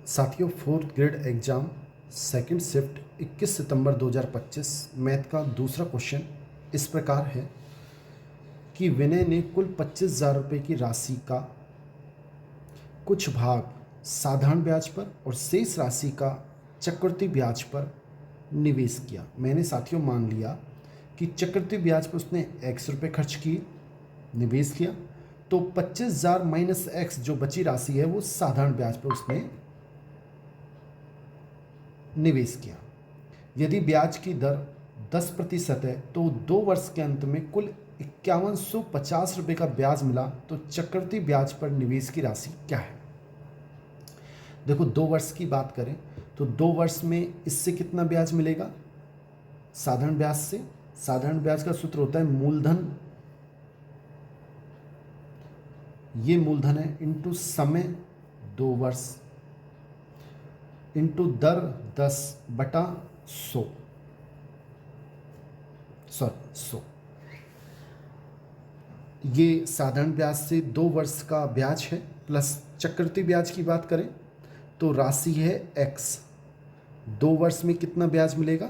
साथियों, fourth grade exam second shift 21 सितंबर 2025 math का दूसरा क्वेश्चन इस प्रकार है कि विनय ने कुल 25,000 रुपये की राशि का कुछ भाग साधारण ब्याज पर और शेष राशि का चक्रवृद्धि ब्याज पर निवेश किया। मैंने साथियों मान लिया कि चक्रवृद्धि ब्याज पर उसने x रुपये खर्च किए, निवेश किया, तो 25,000 माइनस x जो बची राशि है वो साधारण ब्याज पर उसने निवेश किया। यदि ब्याज की दर 10% है तो 2 वर्ष के अंत में कुल 5150 रुपये का ब्याज मिला, तो चक्रवृद्धि ब्याज पर निवेश की राशि क्या है। देखो, 2 वर्ष की बात करें तो 2 वर्ष में इससे कितना ब्याज मिलेगा साधारण ब्याज से। साधारण ब्याज का सूत्र होता है मूलधन, ये मूलधन है, इंटू समय 2 वर्ष इंटू दर 10/100 100। ये साधारण ब्याज से 2 वर्ष का ब्याज है। प्लस चक्रवृद्धि ब्याज की बात करें तो राशि है x। 2 वर्ष में कितना ब्याज मिलेगा।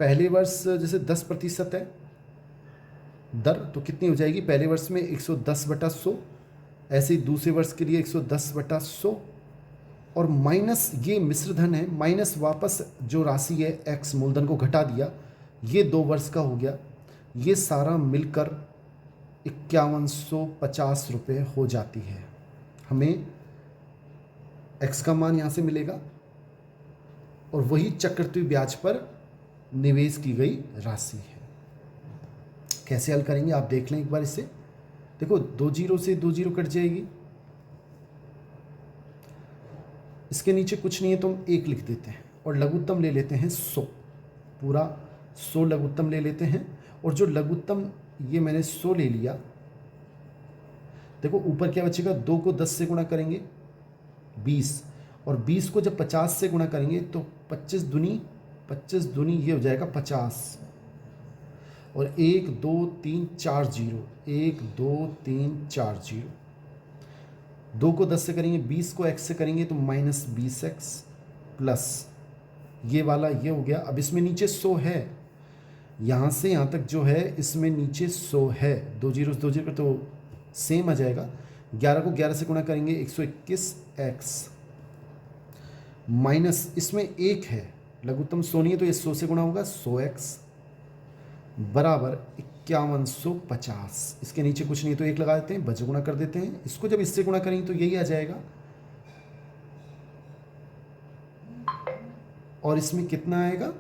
पहले वर्ष जैसे 10% है दर, तो कितनी हो जाएगी, पहले वर्ष में 110/100, ऐसे ही दूसरे वर्ष के लिए 110/100 और माइनस ये मिश्र धन है, माइनस वापस जो राशि है x मूलधन को घटा दिया, ये 2 वर्ष का हो गया। ये सारा मिलकर 5150 रुपये हो जाती है। हमें x का मान यहाँ से मिलेगा और वही चक्रवृद्धि ब्याज पर निवेश की गई राशि है। कैसे हल करेंगे आप देख लें एक बार इसे। देखो, 2 जीरो से 2 जीरो कट जाएगी, इसके नीचे कुछ नहीं है तो हम 1 लिख देते हैं और लघुत्तम ले लेते हैं 100, पूरा 100 लघुत्तम ले लेते हैं। और जो लघुत्तम ये मैंने 100 ले लिया, देखो ऊपर क्या बचेगा, 2 को 10 से गुणा करेंगे 20, और 20 को जब 50 से गुणा करेंगे तो 25 दूनी ये हो जाएगा 50, और 1 2 3 4 जीरो, 1 2 3 4 जीरो। 2 को 10 से करेंगे, 20 को x से करेंगे तो -20x प्लस ये वाला ये हो गया। अब इसमें नीचे 100 है, यहाँ से यहाँ तक जो है इसमें नीचे 100 है, 2 जीरो पर तो सेम आ जाएगा। 11 को 11 से गुणा करेंगे 121x माइनस इसमें 1 है, लघुत्तम 100 नहीं है तो ये 100 से गुणा होगा 100x बराबर 5150। इसके नीचे कुछ नहीं तो 1 लगा देते हैं, बच गुणा कर देते हैं। इसको जब इससे गुणा करेंगे तो यही आ जाएगा, और इसमें कितना आएगा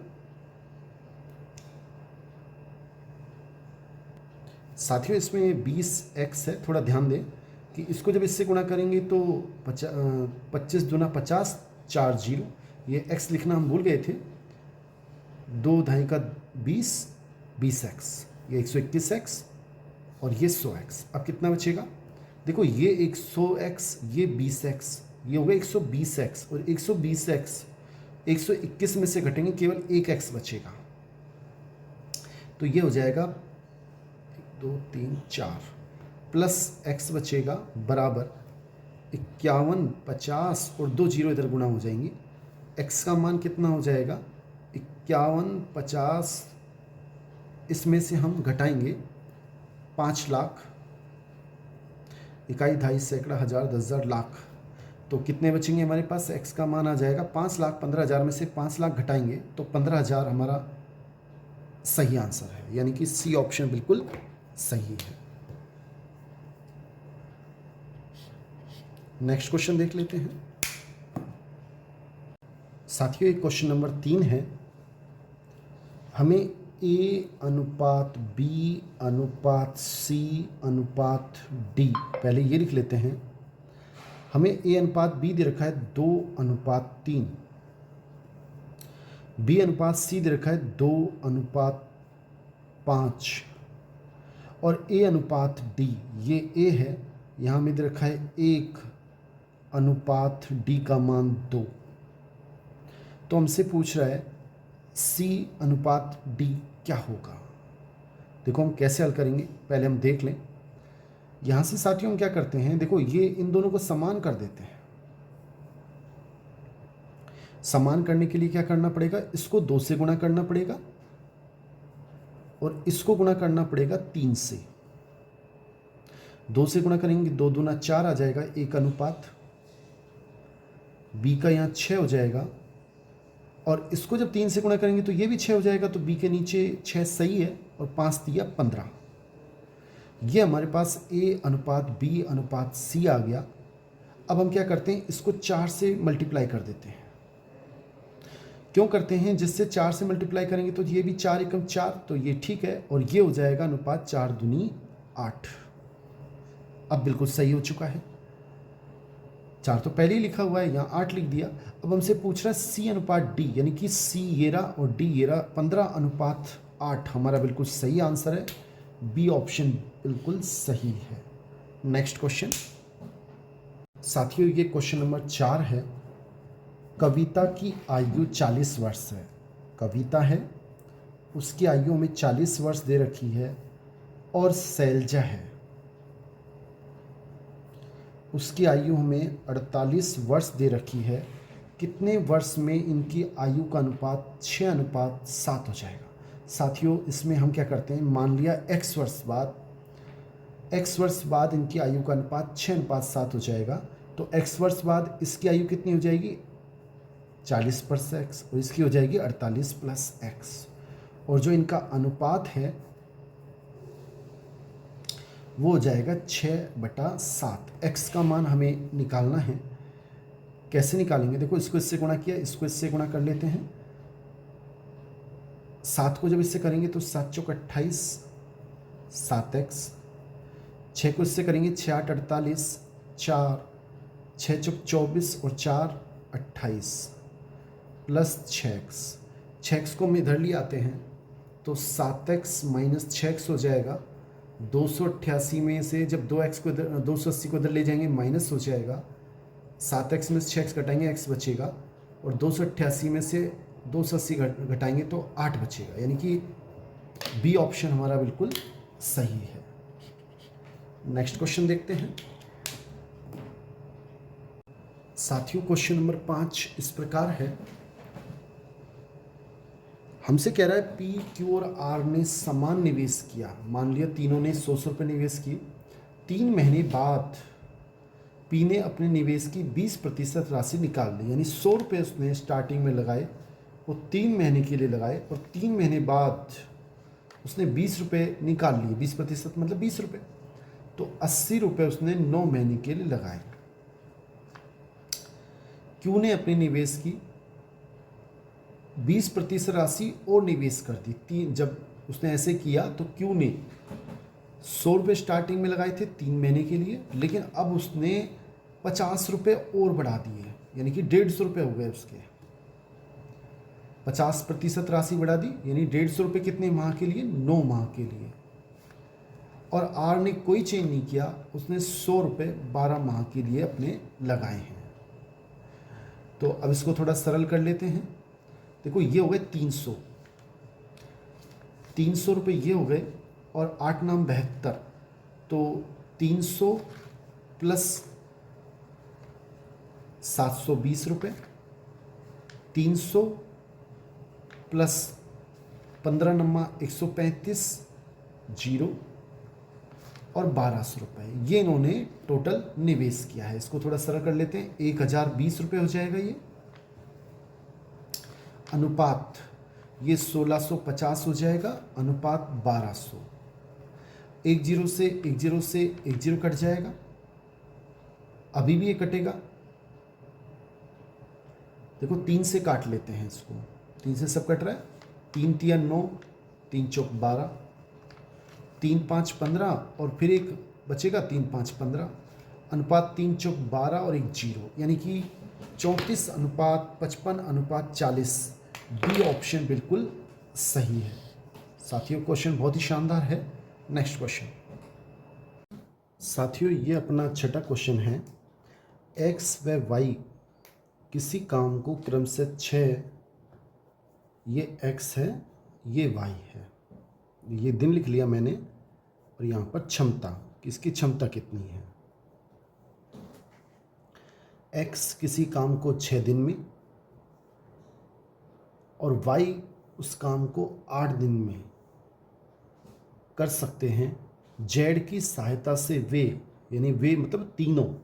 साथियों, इसमें 20x है। थोड़ा ध्यान दें कि इसको जब इससे गुणा करेंगे तो 25 दूना 50, 4 जीरो, ये x लिखना हम भूल गए थे, 2 ढाई का 20, 20x, ये 121x और ये 100x। अब कितना बचेगा, देखो ये 100x, ये 20x, ये हो गया 120x, और 120x 121 में से घटेंगे, केवल 1x बचेगा, तो ये हो जाएगा 2 3 4 प्लस x बचेगा बराबर 5150, और 2 जीरो इधर गुणा हो जाएंगे। x का मान कितना हो जाएगा 5150, इसमें से हम घटाएंगे 5 लाख, इकाई, ढाई, सैकड़ा, हज़ार, 10,000, लाख, तो कितने बचेंगे हमारे पास, x का मान आ जाएगा 5,15,000 में से 5 लाख घटाएंगे तो 15,000 हमारा सही आंसर है, यानी कि सी ऑप्शन बिल्कुल सही है। नेक्स्ट क्वेश्चन देख लेते हैं साथियों। एक क्वेश्चन नंबर 3 है, हमें A अनुपात B अनुपात C अनुपात D, पहले ये लिख लेते हैं। हमें A अनुपात B दे रखा है 2:3, B अनुपात C दे रखा है 2:5, और A अनुपात D, ये A है, यहाँ में दे रखा है 1:D का मान 2। तो हमसे पूछ रहा है C अनुपात D क्या होगा। देखो हम कैसे हल करेंगे, पहले हम देख लें। यहाँ से साथियों हम क्या करते हैं, देखो ये इन दोनों को समान कर देते हैं, समान करने के लिए क्या करना पड़ेगा, इसको 2 से गुणा करना पड़ेगा और इसको गुणा करना पड़ेगा 3 से। 2 से गुणा करेंगे 2 दूना 4 आ जाएगा, 1 अनुपात बी का यहाँ 6 हो जाएगा, और इसको जब 3 से गुणा करेंगे तो ये भी 6 हो जाएगा, तो बी के नीचे 6 सही है, और 5 दिया 15। ये हमारे पास ए अनुपात बी अनुपात सी आ गया। अब हम क्या करते हैं, इसको 4 से मल्टीप्लाई कर देते हैं। क्यों करते हैं, जिससे 4 से मल्टीप्लाई करेंगे तो ये भी 4 एकम 4, तो ये ठीक है, और ये हो जाएगा अनुपात 4 दूनी 8। अब बिल्कुल सही हो चुका है, 4 तो पहले ही लिखा हुआ है, यहाँ 8 लिख दिया। अब हमसे पूछ रहा है सी अनुपात डी, यानी कि सी ये रहा और डी ये रहा, 15 अनुपात 8 हमारा बिल्कुल सही आंसर है, बी ऑप्शन बिल्कुल सही है। नेक्स्ट क्वेश्चन साथियों, ये क्वेश्चन नंबर 4 है। कविता की आयु 40 वर्ष है। कविता है, उसकी आयु में 40 वर्ष दे रखी है, और शैलजा है, उसकी आयु में 48 वर्ष दे रखी है। कितने वर्ष में इनकी आयु का अनुपात 6 अनुपात 7 हो जाएगा। साथियों, इसमें हम क्या करते हैं, मान लिया x वर्ष बाद इनकी आयु का अनुपात 6 अनुपात 7 हो जाएगा, तो x वर्ष बाद इसकी आयु कितनी हो जाएगी, 40 प्लस x, और इसकी हो जाएगी 48 प्लस x, और जो इनका अनुपात है वो हो जाएगा 6/7। x का मान हमें निकालना है। कैसे निकालेंगे, देखो इसको इससे गुणा किया, इसको इससे गुणा कर लेते हैं। 7 को जब इससे करेंगे तो 7 चौक 28, 7x। 6 को इससे करेंगे 6 8 48, 4, 6 चौक 24 और 4 28 प्लस 6x। 6x को हम इधर ले आते हैं तो 7x माइनस 6x हो जाएगा। 288 में से जब 2x को इधर 280 को इधर ले जाएंगे माइनस हो जाएगा, 7x में से 6x घटाएंगे x बचेगा, और 288 में से 280 घटाएंगे तो 8 बचेगा, यानी कि बी ऑप्शन हमारा बिल्कुल सही है। नेक्स्ट क्वेश्चन देखते हैं साथियों। क्वेश्चन नंबर 5 इस प्रकार है। हमसे कह रहा है पी, क्यू और आर ने समान निवेश किया। मान लिया तीनों ने 100 रुपये निवेश किए। 3 महीने बाद पी ने अपने निवेश की 20% राशि निकाल ली, यानी 100 रुपये उसने स्टार्टिंग में लगाए, वो 3 महीने के लिए लगाए, और 3 महीने बाद उसने 20 रुपये निकाल लिए। 20% मतलब 20 रुपये, तो 80 रुपये उसने 9 महीने के लिए लगाए। क्यू ने अपने निवेश की 20% राशि और निवेश कर दी। जब उसने ऐसे किया तो क्यू ने 100 रुपये स्टार्टिंग में लगाए थे 3 महीने के लिए, लेकिन अब उसने 50 रुपये और बढ़ा दिए, यानी कि 150 रुपये हो गए उसके। 50% राशि बढ़ा दी, यानी 150 रुपये कितने माह के लिए, 9 माह के लिए। और आर ने कोई चेंज नहीं किया, उसने 100 रुपये 12 माह के लिए अपने लगाए हैं। तो अब इसको थोड़ा सरल कर लेते हैं। देखो ये हो गए 300 रुपये ये हो गए, और 8 नाम 72, तो 300 प्लस 720 रुपये, 300 प्लस 15 नम्मा 135 जीरो, और 1200 रुपये, ये इन्होंने टोटल निवेश किया है। इसको थोड़ा सरल कर लेते हैं, 1020 रुपये हो जाएगा ये। अनुपात ये 1650 हो जाएगा, अनुपात 1200। 1 0 से 1 0 से 1 0 कट जाएगा, अभी भी ये कटेगा। देखो 3 से काट लेते हैं इसको, 3 से सब कट रहा है। 3 3 9, 3 चौक 12, 3 5 15, और फिर एक बचेगा 3 5 15। अनुपात 3 चौक 12 और 1 0, यानी कि 34 अनुपात 55 अनुपात 40। बी ऑप्शन बिल्कुल सही है। साथियों क्वेश्चन बहुत ही शानदार है। नेक्स्ट क्वेश्चन साथियों, ये अपना छठा क्वेश्चन है। एक्स व वाई किसी काम को क्रम से 6, ये एक्स है ये वाई है, ये दिन लिख लिया मैंने, और यहाँ पर क्षमता, किसकी क्षमता कितनी है। एक्स किसी काम को 6 दिन में, और y उस काम को 8 दिन में कर सकते हैं। z की सहायता से वे, यानी वे मतलब तीनों,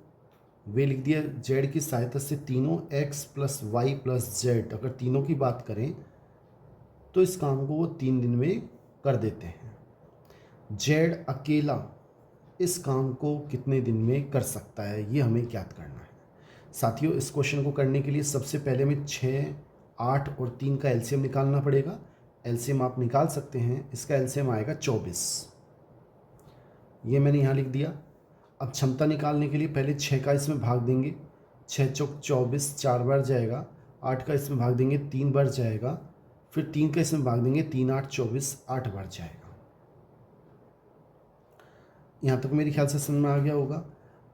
वे लिख दिया, z की सहायता से तीनों x plus y plus z, अगर तीनों की बात करें तो इस काम को वो 3 दिन में कर देते हैं। z अकेला इस काम को कितने दिन में कर सकता है, ये हमें ज्ञात करना है। साथियों, इस क्वेश्चन को करने के लिए सबसे पहले हमें 6, 8 और 3 का एलसीएम निकालना पड़ेगा। एलसीएम आप निकाल सकते हैं, इसका एलसीएम आएगा 24, ये मैंने यहाँ लिख दिया। अब क्षमता निकालने के लिए पहले 6 का इसमें भाग देंगे, 6 चौक 24 4 बार जाएगा, 8 का इसमें भाग देंगे 3 बार जाएगा, फिर 3 का इसमें भाग देंगे 3 8 24 8 बार जाएगा। यहाँ तक मेरे ख्याल से समझ में आ गया होगा।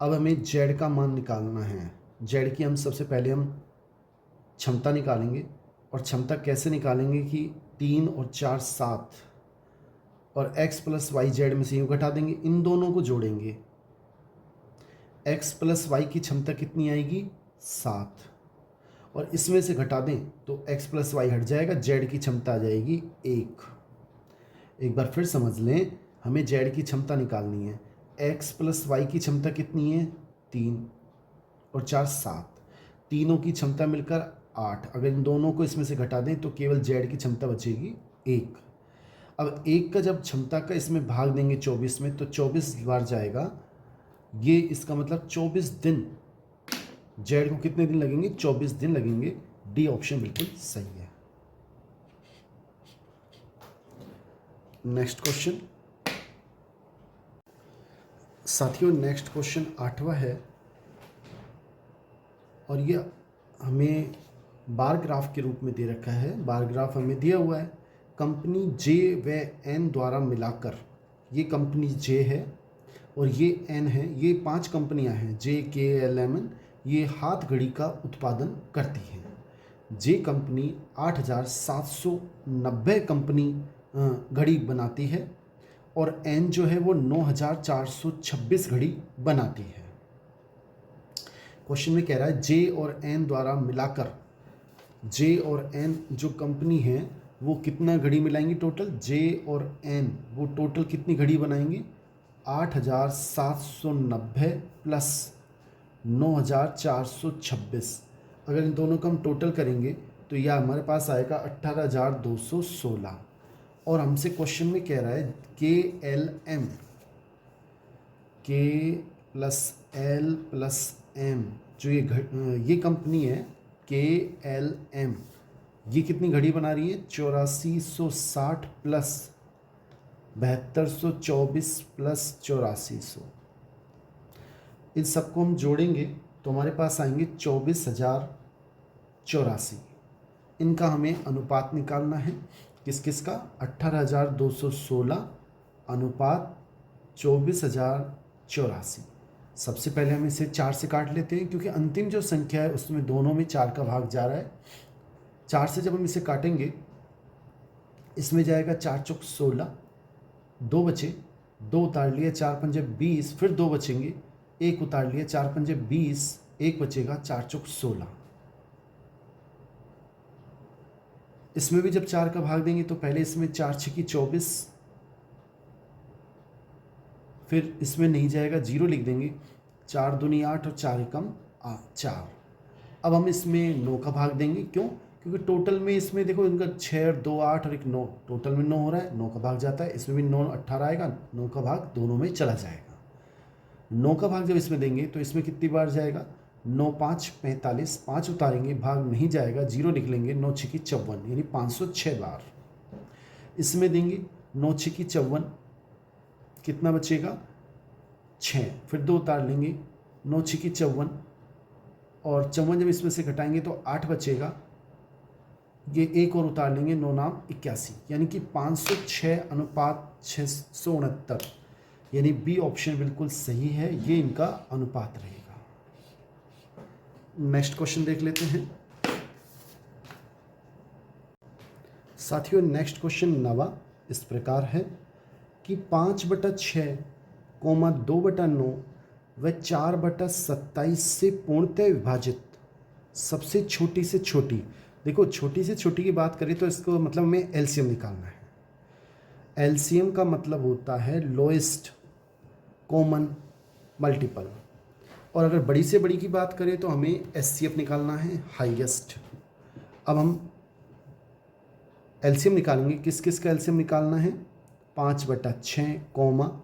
अब हमें z का मान निकालना है। z की हम सबसे पहले हम क्षमता निकालेंगे, और क्षमता कैसे निकालेंगे कि 3 और 4 7, और x प्लस वाई जेड में से यूँ घटा देंगे, इन दोनों को जोड़ेंगे। x प्लस वाई की क्षमता कितनी आएगी 7, और इसमें से घटा दें तो x प्लस वाई हट जाएगा, z की क्षमता आ जाएगी 1। एक बार फिर समझ लें, हमें z की क्षमता निकालनी है। x प्लस वाई की क्षमता कितनी है 3 और 4 7, तीनों की क्षमता मिलकर 8। अगर इन दोनों को इसमें से घटा दें तो केवल z की क्षमता बचेगी 1। अब 1 का जब क्षमता का इसमें भाग देंगे 24 में तो 24 बार जाएगा, ये इसका मतलब 24 दिन, z को कितने दिन लगेंगे 24 दिन लगेंगे। डी ऑप्शन बिल्कुल सही है। नेक्स्ट क्वेश्चन साथियों, नेक्स्ट क्वेश्चन 8वां है, और ये हमें बार ग्राफ के रूप में दे रखा है। बार ग्राफ हमें दिया हुआ है, कंपनी जे व एन द्वारा मिलाकर, ये कंपनी जे है और ये एन है, ये 5 कंपनियां हैं जे के एल एम एन, ये हाथ घड़ी का उत्पादन करती हैं। जे कंपनी 8790 कंपनी घड़ी बनाती है, और एन जो है वो 9426 घड़ी बनाती है। क्वेश्चन में कह रहा है जे और एन द्वारा मिलाकर, जे और एन जो कंपनी है वो कितना घड़ी मिलाएंगी टोटल, जे और एन वो टोटल कितनी घड़ी बनाएंगे 8790 प्लस 9426। अगर इन दोनों का हम टोटल करेंगे तो यह हमारे पास आएगा 18216। और हमसे क्वेश्चन में कह रहा है के एल एम, के प्लस एल प्लस एम, जो ये कंपनी है के एल एम, ये कितनी घड़ी बना रही है 8460 प्लस 7224 प्लस 8400। इन सबको हम जोड़ेंगे तो हमारे पास आएंगे 24084। इनका हमें अनुपात निकालना है, किस किस का 18216 अनुपात 24084। सबसे पहले हम इसे 4 से काट लेते हैं, क्योंकि अंतिम जो संख्या है उसमें दोनों में 4 का भाग जा रहा है। 4 से जब हम इसे काटेंगे, इसमें जाएगा 4 चौक 16, 2 बचे, 2 उतार लिए, 4 पंजे 20, फिर 2 बचेंगे, 1 उतार लिए, 4 पंजे 20, 1 बचेगा, 4 चौक 16। इसमें भी जब 4 का भाग देंगे तो पहले इसमें 4 छकी 24, फिर इसमें नहीं जाएगा, 0 लिख देंगे, 4 दूनी 8 और 4 एकम 4। अब हम इसमें 9 का भाग देंगे, क्यों, क्योंकि टोटल में इसमें देखो इनका 6 और 2 8 और 1 9, टोटल में 9 हो रहा है, 9 का भाग जाता है, इसमें भी 9 18 आएगा, 9 का भाग दोनों में चला जाएगा। 9 का भाग जब इसमें देंगे तो इसमें कितनी बार जाएगा 9 5 45, 5 उतारेंगे, भाग नहीं जाएगा, 0 लिख लेंगे, 9 छकी 54 यानी 506 बार इसमें देंगे। 9 छकी 54, कितना बचेगा 6, फिर 2 उतार लेंगे, 9 छकी 54 और 54 जब इसमें से घटाएंगे तो 8 बचेगा, ये 1 और उतार लेंगे, 9 नाम 81, यानी कि 506 अनुपात 669, यानी बी ऑप्शन बिल्कुल सही है, ये इनका अनुपात रहेगा। नेक्स्ट क्वेश्चन देख लेते हैं साथियों। नेक्स्ट क्वेश्चन 9वां इस प्रकार है कि 5/6, 2/9 व 4/27 से पूर्णतः विभाजित सबसे छोटी से छोटी देखो छोटी से छोटी की बात करें तो इसको मतलब हमें एलसीएम निकालना है। एलसीएम का मतलब होता है लोएस्ट कॉमन मल्टीपल, और अगर बड़ी से बड़ी की बात करें तो हमें एचसीएफ निकालना है, हाईएस्ट। अब हम एलसीएम निकालेंगे, किस किस का एलसीएम निकालना है, 5/6 कॉमा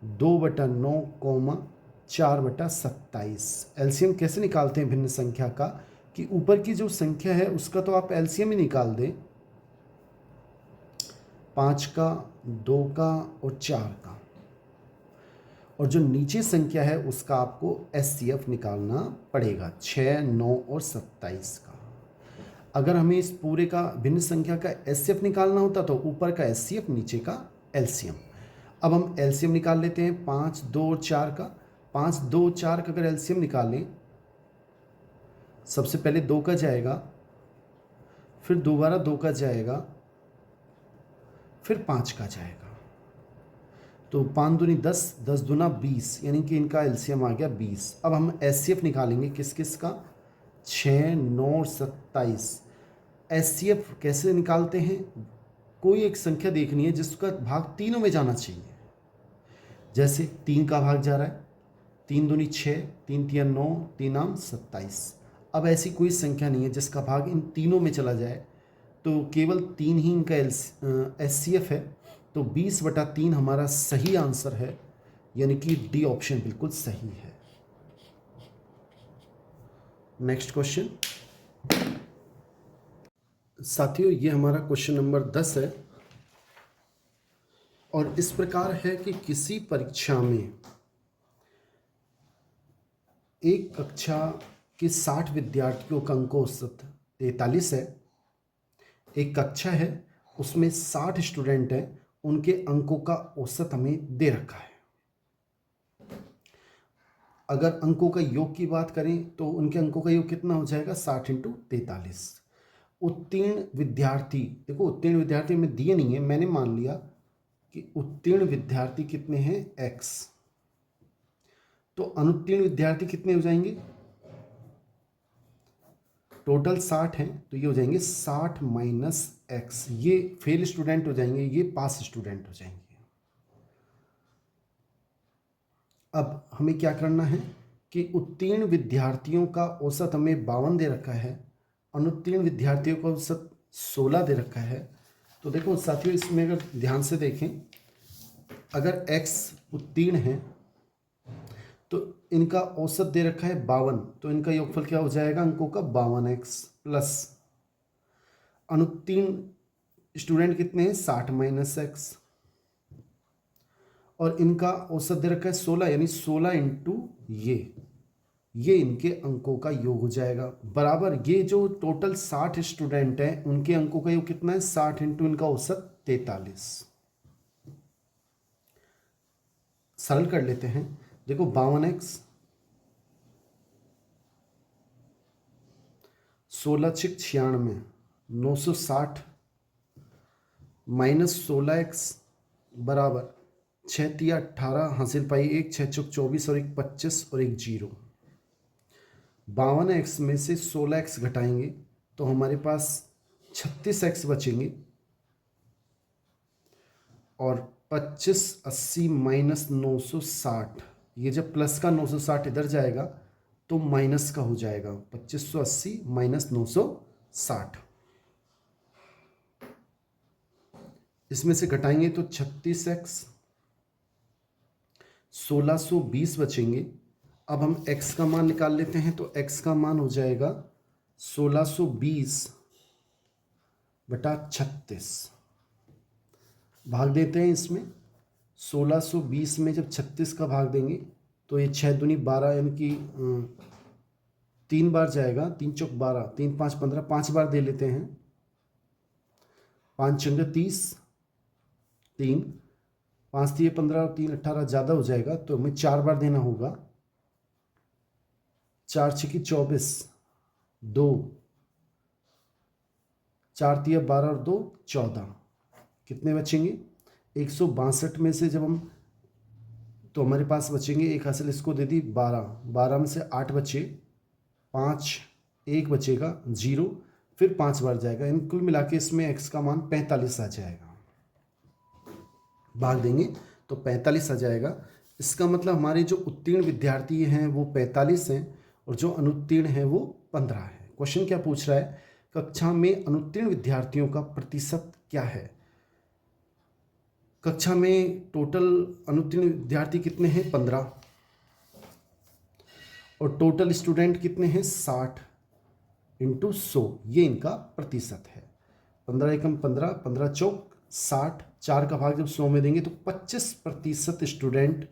2/9 कॉमा 4/27। एलसीएम कैसे निकालते हैं भिन्न संख्या का, कि ऊपर की जो संख्या है उसका तो आप एलसीएम ही निकाल दें, 5 का, 2 का और 4 का, और जो नीचे संख्या है उसका आपको एचसीएफ निकालना पड़ेगा, 6, 9 और 27 का। अगर हमें इस पूरे का भिन्न संख्या का एचसीएफ निकालना होता तो ऊपर का एचसीएफ, नीचे का एलसीएम। अब हम एलसीएम निकाल लेते हैं 5, 2 और 4 का। 5, 2, 4 का अगर एलसीएम निकालें, सबसे पहले 2 का जाएगा, फिर दोबारा 2 का जाएगा, फिर 5 का जाएगा, तो 5 दूनी 10, 10 दूना 20, यानी कि इनका एलसीएम आ गया 20। अब हम एचसीएफ निकालेंगे किस किस का, 6, 9 और 27। एचसीएफ कैसे निकालते हैं, कोई एक संख्या देखनी है जिसका भाग तीनों में जाना चाहिए। जैसे 3 का भाग जा रहा है, 3 दूनी 6, 3 तिया 9, 3 आम 27। अब ऐसी कोई संख्या नहीं है जिसका भाग इन तीनों में चला जाए, तो केवल 3 ही इनका एचसीएफ है, तो 20/3 हमारा सही आंसर है, यानी कि डी ऑप्शन बिल्कुल सही है। नेक्स्ट क्वेश्चन साथियों, ये हमारा क्वेश्चन नंबर 10 है, और इस प्रकार है कि किसी परीक्षा में एक कक्षा के 60 विद्यार्थियों का अंक औसत 43 है। एक कक्षा है, उसमें 60 स्टूडेंट हैं, उनके अंकों का औसत हमें दे रखा है। अगर अंकों का योग की बात करें तो उनके अंकों का योग कितना हो जाएगा, 60 × 43। उत्तीर्ण विद्यार्थी, देखो उत्तीर्ण विद्यार्थी में दिए नहीं है, मैंने मान लिया कि उत्तीर्ण विद्यार्थी कितने हैं, x, तो अनुत्तीर्ण विद्यार्थी कितने हो जाएंगे, टोटल 60 हैं तो ये हो जाएंगे 60 - x, ये फेल स्टूडेंट हो जाएंगे, ये पास स्टूडेंट हो जाएंगे। अब हमें क्या करना है कि उत्तीर्ण विद्यार्थियों का औसत हमें 52 दे रखा है, अनुत्तीर्ण विद्यार्थियों का औसत 16 दे रखा है। तो देखो साथियों, इसमें अगर ध्यान से देखें, अगर x उत्तीर्ण है तो इनका औसत दे रखा है 52, तो इनका योगफल क्या हो जाएगा अंकों का, 52x प्लस अनुत्तीर्ण स्टूडेंट कितने हैं, 60 - x, और इनका औसत दे रखा है 16, यानी 16 × ये इनके अंकों का योग हो जाएगा, बराबर ये जो टोटल 60 स्टूडेंट हैं उनके अंकों का योग कितना है, 60 × इनका औसत 43। सरल कर लेते हैं, देखो 52x, 16 × 6 = 96, 960 - 16x बराबर 6 × 3 = 18, हासिल पाई 1, 6 × 4 = 24 और 1 25 और 1 0। 52x में से 16x घटाएंगे तो हमारे पास 36x बचेंगे, और 25 80 - 960, ये जब प्लस का 960 इधर जाएगा तो माइनस का हो जाएगा, 2580 - 960, इसमें से घटाएंगे तो 36x, 1620 बचेंगे। अब हम x का मान निकाल लेते हैं, तो x का मान हो जाएगा 1620/36, भाग देते हैं इसमें। 1620 में जब 36 का भाग देंगे तो ये 6 दूनी 12, यानी कि 3 बार जाएगा, 3 चौक 12, 3 5 15, 5 बार दे लेते हैं, 5 चंग 30, 3 5 3 15 और 3 18, ज़्यादा हो जाएगा तो हमें 4 बार देना होगा, 4 6 24, 2 4 3 12 और 2 14, कितने बचेंगे, 162 में से जब हम, तो हमारे पास बचेंगे, एक हासिल इसको दे दी 12, 12 में से 8 बचे, 5 1 बचेगा 0, फिर 5 बार जाएगा, इन कुल मिला के इसमें x का मान 45 आ जाएगा। भाग देंगे तो 45 आ जाएगा। इसका मतलब हमारे जो उत्तीर्ण विद्यार्थी हैं वो 45 हैं और जो अनुत्तीर्ण हैं वो 15 है। क्वेश्चन क्या पूछ रहा है, कक्षा में अनुत्तीर्ण विद्यार्थियों का प्रतिशत क्या है। कक्षा में टोटल अनुत्तीर्ण विद्यार्थी कितने हैं, 15, और टोटल स्टूडेंट कितने हैं, 60 इंटू 100, ये इनका प्रतिशत है। 15 एकम 15, 15 चौक 60, 4 का भाग जब 100 में देंगे तो 25% स्टूडेंट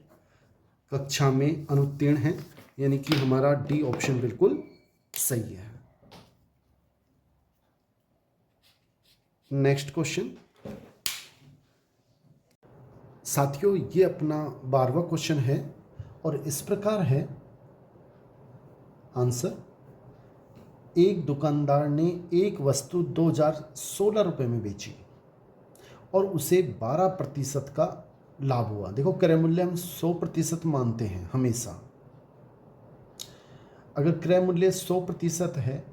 कक्षा में अनुत्तीर्ण हैं, यानी कि हमारा डी ऑप्शन बिल्कुल सही है। नेक्स्ट क्वेश्चन साथियों, ये अपना 12वां क्वेश्चन है और इस प्रकार है आंसर। एक दुकानदार ने एक वस्तु 2016 रुपये में बेची और उसे 12% का लाभ हुआ। देखो क्रय मूल्य हम 100% मानते हैं हमेशा। अगर क्रय मूल्य 100% है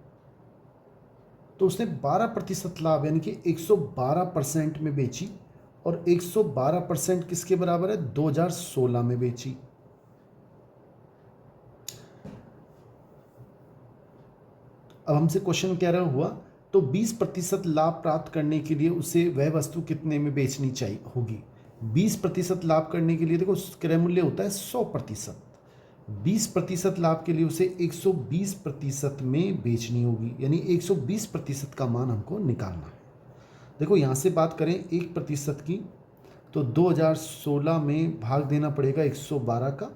तो उसने 12% लाभ यानी कि 112% में बेची, और 112% किसके बराबर है, 2016 में बेची। अब हमसे क्वेश्चन कह रहा हुआ तो 20% लाभ प्राप्त करने के लिए उसे वह वस्तु कितने में बेचनी चाहिए होगी। 20% लाभ करने के लिए देखो क्रय मूल्य होता है 100%, 20% लाभ के लिए उसे 120% में बेचनी होगी, यानी 120% का मान हमको निकालना है। देखो यहाँ से बात करें 1% की तो 2016 में भाग देना पड़ेगा 112 का,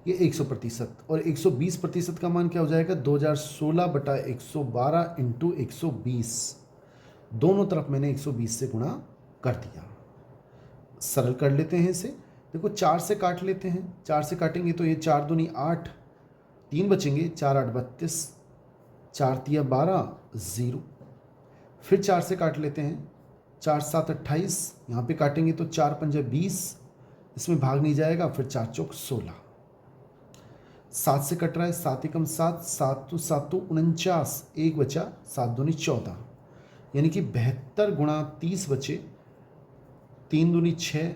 ये 100%, और 120% का मान क्या हो जाएगा, 2016 बटा 112 इंटू 120, दोनों तरफ मैंने 120 से गुणा कर दिया। सरल कर लेते हैं इसे। देखो 4 से काट लेते हैं, 4 से काटेंगे तो ये 4 दूनी 8, 3 बचेंगे, 4 8 32, 4 तिया 12, 0। फिर 4 से काट लेते हैं, 4 7 28, यहाँ पे काटेंगे तो 4 पंजा 20, इसमें भाग नहीं जाएगा, फिर 4 चौक 16। 7 से कट रहा है, 7 एकम 7, 7 तो 7 तो 49, 1 बचा, 7 दूनी 14, यानी कि 72 गुणा 30 बचे, 3 दूनी 6,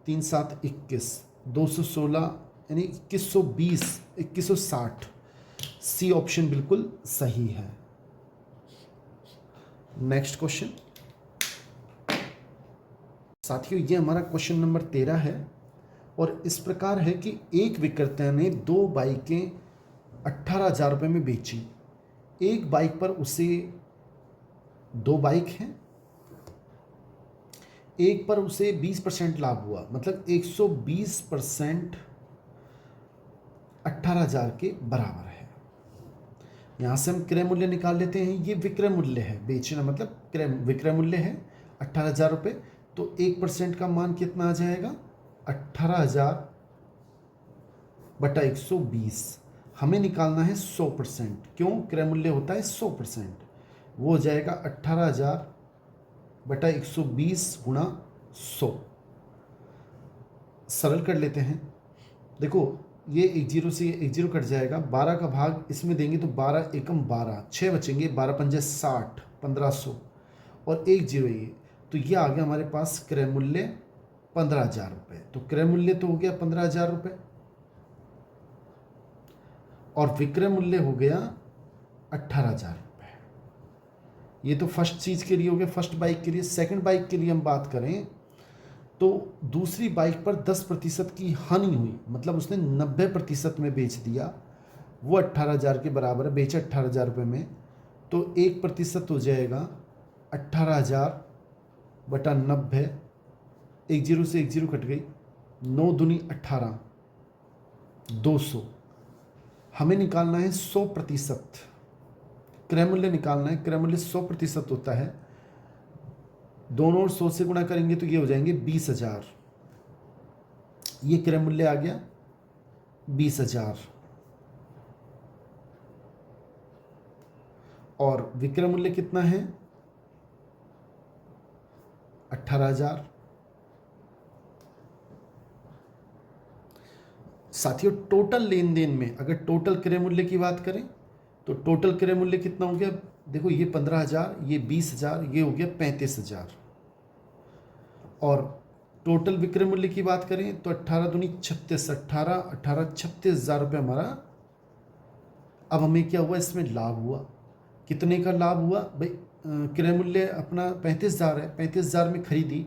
3 7 21, 216 यानी 2120, 2160। सी ऑप्शन बिल्कुल सही है। नेक्स्ट क्वेश्चन साथियों, ये हमारा क्वेश्चन नंबर 13 है और इस प्रकार है कि एक विक्रेता ने 2 बाइकें 18,000 रुपये में बेची। एक बाइक पर उसे 2 बाइक हैं, एक पर उसे 20% लाभ हुआ, मतलब 120% 18,000 के बराबर है। यहाँ से हम क्रय मूल्य निकाल लेते हैं। ये विक्रय मूल्य है, बेचना मतलब विक्रय मूल्य है 18,000 रुपये, तो 1% का मान कितना आ जाएगा, 18,000 बटा 120। हमें निकालना है 100%, क्यों, क्रय मूल्य होता है 100%, वो हो जाएगा 18,000 बटा 120 गुणा 100। सरल कर लेते हैं। देखो ये 1 0 से 1 0 कट जाएगा, 12 का भाग इसमें देंगे तो 12 एकम 12, 6 बचेंगे, 12 पंजे 60, 1500 और 1 0 ये, तो ये आ गया हमारे पास क्रय मूल्य 15,000 रुपये। तो क्रय मूल्य तो हो गया 15,000 रुपये और विक्रय मूल्य हो गया 18,000 रुपये। ये तो फर्स्ट चीज़ के लिए हो गया, फर्स्ट बाइक के लिए। सेकंड बाइक के लिए हम बात करें तो दूसरी बाइक पर 10% की हानि हुई, मतलब उसने 90% में बेच दिया, वो 18,000 के बराबर है, बेचा 18,000 रुपये में, तो 1% हो जाएगा 18,000 बटा 90, 1 0 से 1 0 कट गई, 9 दूनी 18, 200। हमें निकालना है 100%, क्रय मूल्य निकालना है। क्रय मूल्य 100% होता है, दोनों और 100 से गुणा करेंगे तो ये हो जाएंगे 20,000। ये क्रय मूल्य आ गया 20,000 और विक्रय मूल्य कितना है 18,000। साथियों टोटल लेन देन में अगर टोटल क्रय मूल्य की बात करें तो टोटल क्रय मूल्य कितना हो गया, देखो ये 15,000, ये 20,000, ये हो गया 35,000। और टोटल विक्रय मूल्य की बात करें तो 18 दूनी 36, 36,000 रुपये हमारा। अब हमें क्या हुआ, इसमें लाभ हुआ। कितने का लाभ हुआ भाई, क्रय मूल्य अपना 35,000 है, 35,000 में खरीदी,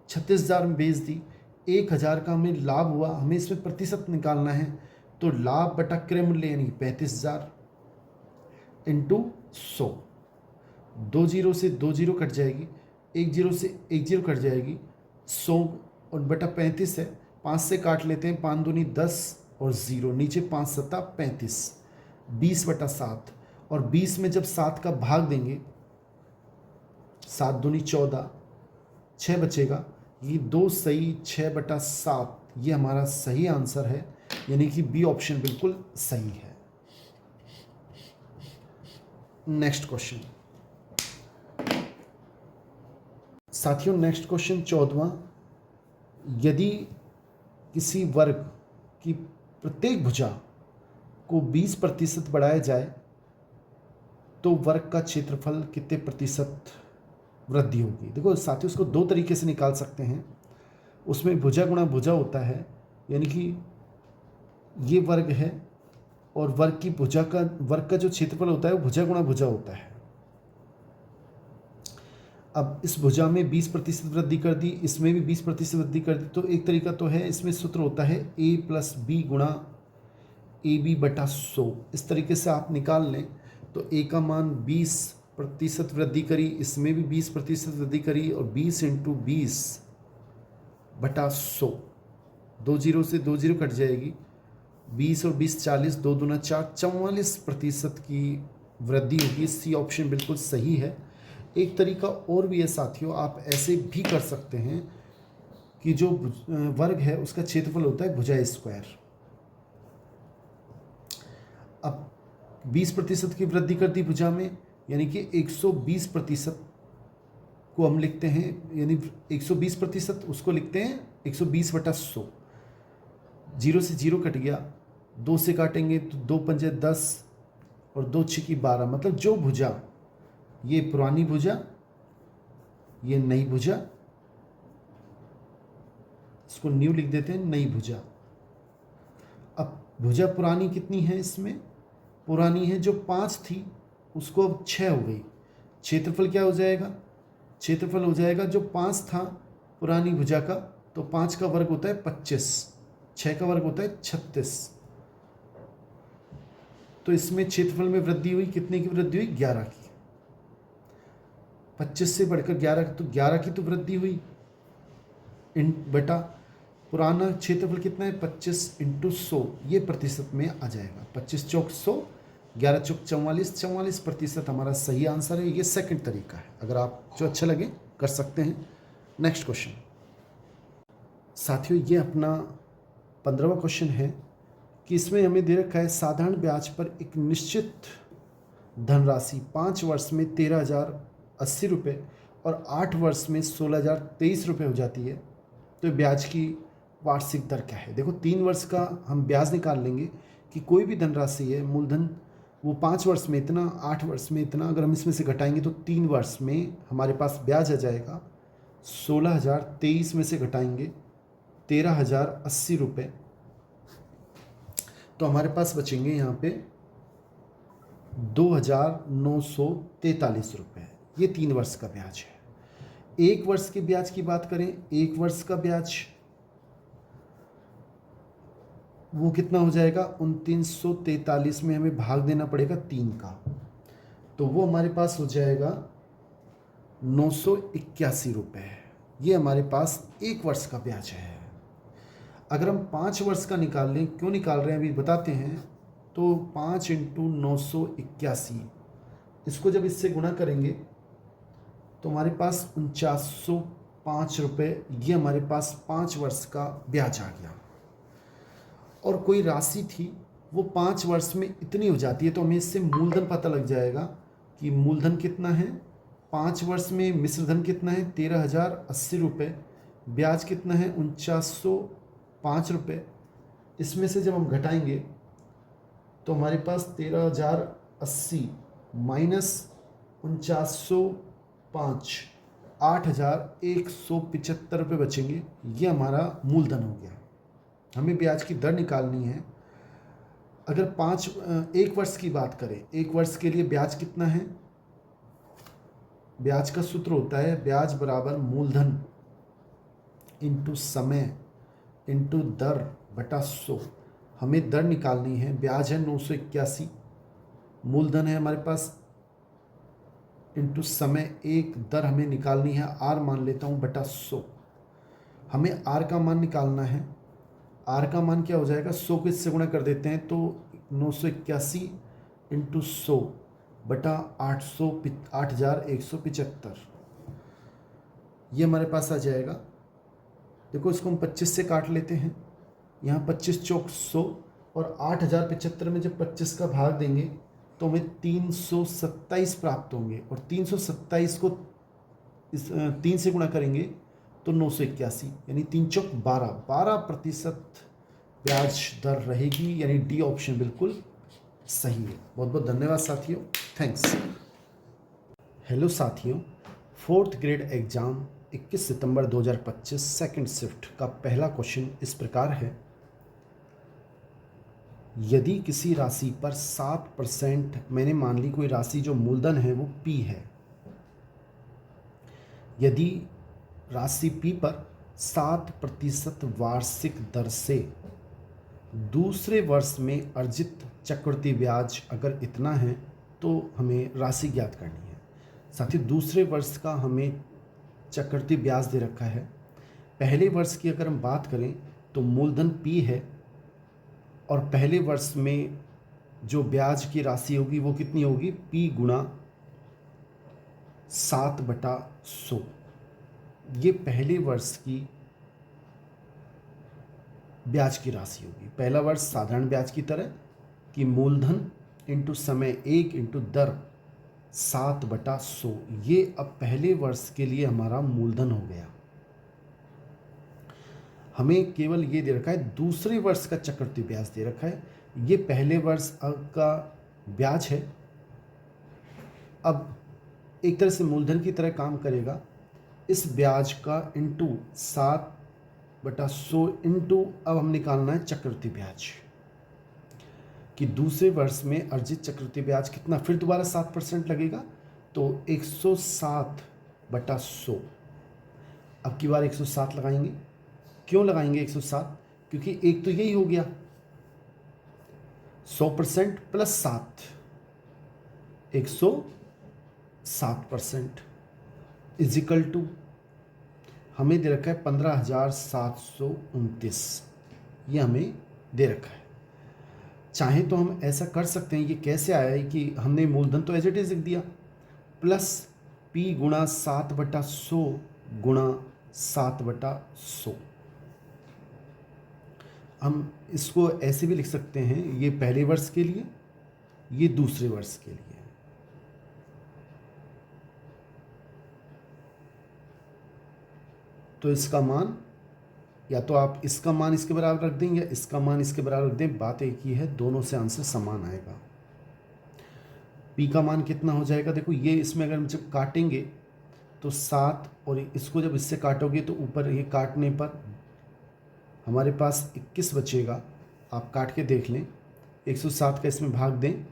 36,000 में बेच दी, 1,000 का हमें लाभ हुआ। हमें इसमें प्रतिशत निकालना है, तो लाभ बटा क्रय मूल्य यानी 35,000 इंटू 100। 2 जीरो से 2 जीरो कट जाएगी, 1 जीरो से 1 जीरो कट जाएगी, 100 और बटा 35 है, 5 से काट लेते हैं, 5 दूनी 10 और 0 नीचे, 5 सत्ता 35, 20 बटा 7। और 20 में जब 7 का भाग देंगे, 7 दूनी 14, 6 बचेगा, ये 2 सही, 6 बटा 7, ये हमारा सही आंसर है, यानी कि बी ऑप्शन बिल्कुल सही है। नेक्स्ट क्वेश्चन साथियों, नेक्स्ट क्वेश्चन 14वां, यदि किसी वर्ग की प्रत्येक भुजा को 20% बढ़ाया जाए तो वर्ग का क्षेत्रफल कितने प्रतिशत वृद्धि होगी। देखो साथियों, उसको दो तरीके से निकाल सकते हैं। उसमें भुजा गुणा भुजा होता है, यानी कि ये वर्ग है और वर्ग का जो क्षेत्रफल होता है वो भुजा गुणा भुजा होता है। अब इस भुजा में 20% वृद्धि कर दी, इसमें भी 20% वृद्धि कर दी, तो एक तरीका तो है, इसमें सूत्र होता है a प्लस बी गुणा ए बी बटा 100। इस तरीके से आप निकाल लें तो a का मान 20% वृद्धि करी, इसमें भी 20% वृद्धि करी, और 20 इंटू 20 बटा 100, 2 जीरो से 2 जीरो कट जाएगी, 20 और 20 40, 2 दूना 4, 44% की वृद्धि होगी। सी ऑप्शन बिल्कुल सही है। एक तरीका और भी है साथियों, आप ऐसे भी कर सकते हैं कि जो वर्ग है उसका क्षेत्रफल होता है भुजा स्क्वायर। अब 20% की वृद्धि कर दी भुजा में, यानी कि 120% को हम लिखते हैं, यानी 120% उसको लिखते हैं 120 बटा 100। 0 से 0 कट गया, 2 से काटेंगे तो 2 पंजे 10 और 2 छिकी 12, मतलब जो भुजा, ये पुरानी भुजा, ये नई भुजा, इसको न्यू लिख देते हैं, नई भुजा। अब भुजा पुरानी कितनी है, इसमें पुरानी है जो 5 थी, उसको अब 6 हो गई। क्षेत्रफल क्या हो जाएगा, क्षेत्रफल हो जाएगा जो 5 था पुरानी भुजा का, तो 5 का वर्ग होता है 25, 6 का वर्ग होता है 36। तो इसमें क्षेत्रफल में वृद्धि हुई, कितने की वृद्धि हुई, 11 की। 25 से बढ़कर 11, तो 11 की तो वृद्धि हुई, इन बटा पुराना क्षेत्रफल कितना है 25 इंटू 100, ये प्रतिशत में आ जाएगा। 25 चौक 100, 11 चौक 44, 44% हमारा सही आंसर है। ये सेकंड तरीका है, अगर आप जो अच्छा लगे कर सकते हैं। नेक्स्ट क्वेश्चन साथियों, ये अपना 15वां क्वेश्चन है कि इसमें हमें दे रखा है साधारण ब्याज पर एक निश्चित धनराशि 5 वर्ष में 13,080 रुपये और 8 वर्ष में 16,023 रुपये हो जाती है, तो ब्याज की वार्षिक दर क्या है। देखो 3 वर्ष का हम ब्याज निकाल लेंगे कि कोई भी धनराशि है, मूलधन, वो 5 वर्ष में इतना, 8 वर्ष में इतना, अगर हम इसमें से घटाएंगे तो 3 वर्ष में हमारे पास ब्याज आ जाएगा 16,023 में से घटाएंगे 13,080 रुपये, तो हमारे पास बचेंगे यहाँ पे 2,943 रुपये। ये 3 वर्ष का ब्याज है। 1 वर्ष के ब्याज की बात करें, 1 वर्ष का ब्याज वो कितना हो जाएगा, 2,943 में हमें भाग देना पड़ेगा 3 का, तो वो हमारे पास हो जाएगा 981 रुपये। ये हमारे पास 1 वर्ष का ब्याज है। अगर हम 5 वर्ष का निकाल लें, क्यों निकाल रहे हैं अभी बताते हैं, तो 5 इंटू 981, इसको जब इससे गुणा करेंगे तो हमारे पास 4905 रुपये, ये हमारे पास 5 वर्ष का ब्याज आ गया। और कोई राशि थी वो 5 वर्ष में इतनी हो जाती है, तो हमें इससे मूलधन पता लग जाएगा कि मूलधन कितना है 5 वर्ष में, मिश्रधन कितना है 13,080 रुपये, ब्याज कितना है 4905 रुपये। इसमें से जब हम घटाएंगे तो हमारे पास 80 माइनस 4905, 8,175 रुपये बचेंगे। ये हमारा मूलधन हो गया। हमें ब्याज की दर निकालनी है। अगर 1 वर्ष की बात करें, 1 वर्ष के लिए ब्याज कितना है? ब्याज का सूत्र होता है ब्याज बराबर मूलधन इंटू समय इंटू दर बटा 100। हमें दर निकालनी है। ब्याज है 981, मूलधन है हमारे पास इंटू समय, एक दर हमें निकालनी है, आर मान लेता हूँ, बटा 100। हमें आर का मान निकालना है। आर का मान क्या हो जाएगा? 100 को इससे गुणा कर देते हैं तो 981 इंटू 100 बटा 8,175, ये हमारे पास आ जाएगा। देखो इसको हम 25 से काट लेते हैं। यहाँ 25 चौक 100 और 8,075 में जब 25 का भाग देंगे तो हमें 327 प्राप्त होंगे, और 327 को इस 3 से गुणा करेंगे तो 981, यानी 3 चौक 12% ब्याज दर रहेगी, यानी डी ऑप्शन बिल्कुल सही है। बहुत बहुत धन्यवाद साथियों, थैंक्स। हेलो साथियों, 4th ग्रेड एग्जाम 21 सितंबर 2025 सेकंड शिफ्ट का पहला क्वेश्चन इस प्रकार है। यदि किसी राशि पर 7%, मैंने मान ली कोई राशि जो मूलधन है वो P है, यदि राशि P पर 7% वार्षिक दर से दूसरे वर्ष में अर्जित चक्रवृद्धि ब्याज अगर इतना है तो हमें राशि ज्ञात करनी है। साथ ही दूसरे वर्ष का हमें चक्रवृद्धि ब्याज दे रखा है। पहले वर्ष की अगर हम बात करें तो मूलधन P है, और पहले वर्ष में जो ब्याज की राशि होगी वो कितनी होगी? P गुणा 7/100। ये पहले वर्ष की ब्याज की राशि होगी। पहला वर्ष साधारण ब्याज की तरह कि मूलधन इंटू समय 1 इंटू दर 7/100। ये अब पहले वर्ष के लिए हमारा मूलधन हो गया। हमें केवल ये दे रखा है, दूसरे वर्ष का चक्रवृद्धि ब्याज दे रखा है। ये पहले वर्ष का ब्याज है। अब एक तरह से मूलधन की तरह काम करेगा। इस ब्याज का इंटू 7/100 इंटू, अब हम निकालना है चक्रवृद्धि ब्याज कि दूसरे वर्ष में अर्जित चक्रवृद्धि ब्याज कितना, फिर दोबारा 7% लगेगा तो 107/100। अब की बार 107 लगाएंगे। क्यों लगाएंगे 107? क्योंकि एक तो यही हो गया 100% प्लस 7, 107% इज इक्वल टू, हमें दे रखा है 15,729। ये हमें दे रखा है। चाहे तो हम ऐसा कर सकते हैं, ये कैसे आया है कि हमने मूलधन तो एज इट इज लिख दिया, प्लस P गुणा 7/100 गुणा 7/100। हम इसको ऐसे भी लिख सकते हैं, ये पहले वर्ष के लिए, ये दूसरे वर्ष के लिए। तो इसका मान, या तो आप इसका मान इसके बराबर रख दें या इसका मान इसके बराबर रख दें, बात एक ही है, दोनों से आंसर समान आएगा। P का मान कितना हो जाएगा? देखो ये इसमें अगर हम जब काटेंगे तो 7, और इसको जब इससे काटोगे तो ऊपर ये काटने पर हमारे पास 21 बचेगा। आप काट के देख लें, 107 का इसमें भाग दें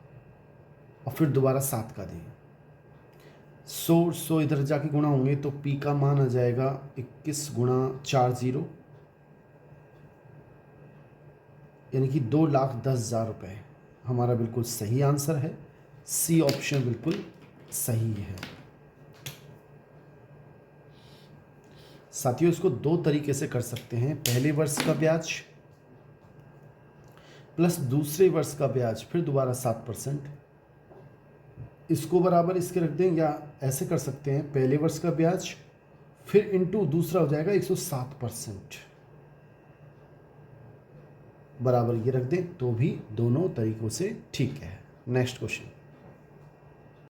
और फिर दोबारा 7 का दें। 100 इधर जाके गुणा होंगे तो P का मान आ जाएगा 21 गुणा 40, यानी कि 2,10,000 रुपये। हमारा बिल्कुल सही आंसर है, सी ऑप्शन बिल्कुल सही है। साथियों, इसको दो तरीके से कर सकते हैं, पहले वर्ष का ब्याज प्लस दूसरे वर्ष का ब्याज फिर दोबारा 7%, इसको बराबर इसके रख दें, या ऐसे कर सकते हैं पहले वर्ष का ब्याज फिर इंटू दूसरा हो जाएगा 107%, बराबर ये रख दें, तो भी दोनों तरीकों से ठीक है। Next question.